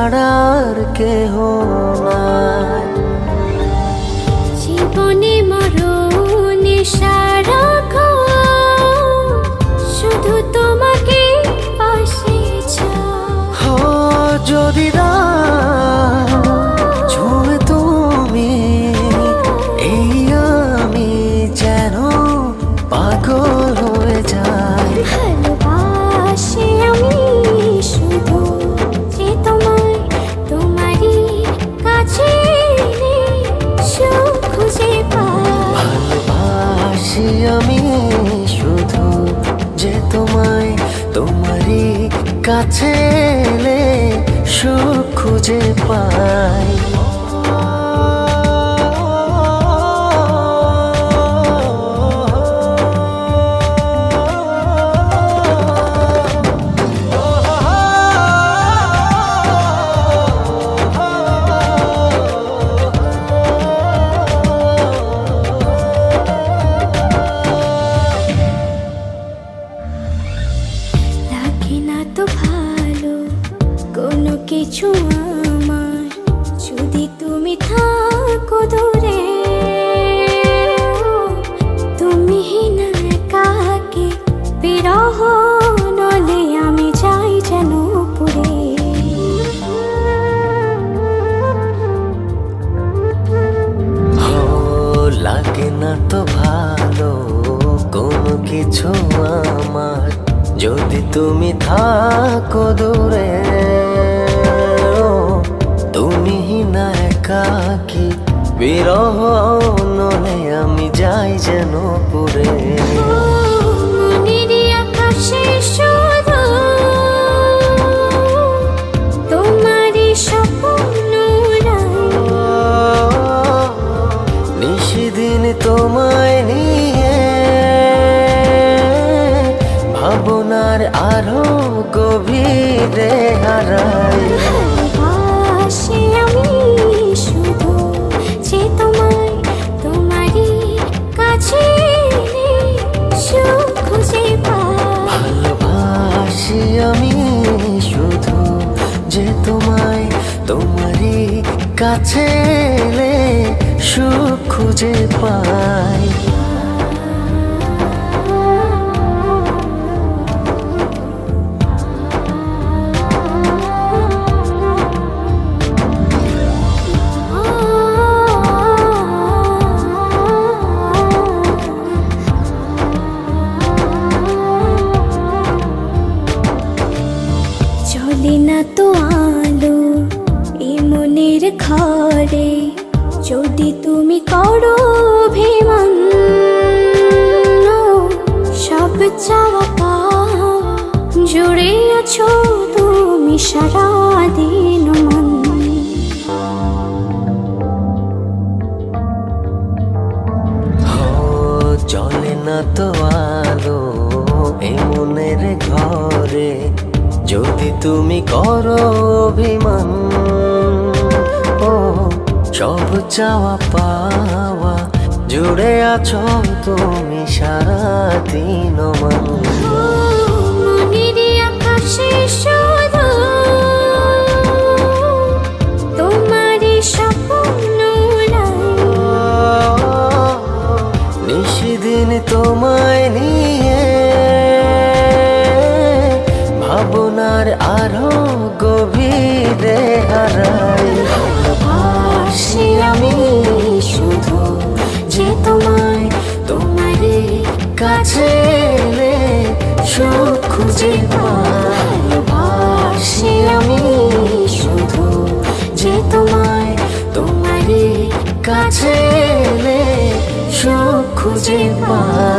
ছাড়ার কেহ নাই। জীবনে মরণে সারাক্ষণ শুধু তোমাকে পাশে চাই। যদি ছুঁয়ে তুমি এই আমি যেন পাগল হয়ে যাই। ভালোবাসি আমি শুধু যে তোমায়, তোমারই কাছে এলে সুখ খুঁজে পাই। ভালোবাসি আমি শুধু যে তোমায়, তোমারই কাছে এলে সুখ খুঁজে পাই। লাগে না তো ভালো কোনো কিছু আমার, যদি তুমি থাকো দূরে। তুমি না একাকে বিরহ নলে আমি যাই যেন পুরে। লাগে না তো ভালো কোনো কিছু আমার, যদি তুমি থাকো দূরে। তুমি না একাকি বিরহ নলে আমি যাই যেন পুরে। মনেরই আকাশে শুধু তোমারই স্বপ্ন নিশিদিন তোমায় নিয়ে ভাবনার আরো গভীরে হারাই। ভালোবাসি আমি শুধু যে তোমায়, তোমারই কাছে এলে সুখ খুঁজে পাই। ভালোবাসি আমি শুধু যে তোমায়, তোমারই কাছে এলে সুখ খুঁজে পাই। চলে না তো আলো এই মনের ঘরে, যদি তুমি করো অভিমান। সব চাওয়া পাওয়া জুড়ে আছো তুমি সারাদিন মন। চলে না তো আলো এই মনের ঘরে, যদি তুমি করো অভিমান। সব চাওয়া পাওয়া জুড়ে আছো তুমি সারাদিন মন। মনেরই আকাশে শুধু তোমারই স্বপ্ন নিশিদিন তোমায় নিয়ে ভাবনার আরো গভীরে হারাই। ভালোবাসি আমি শুধু যে তোমায়, তোমারই কাছে এলে সুখ খুঁজে পাই। ভালোবাসি আমি শুধু যে তোমায়, তোমারই কাছে এলে সুখ খুঁজে পাই।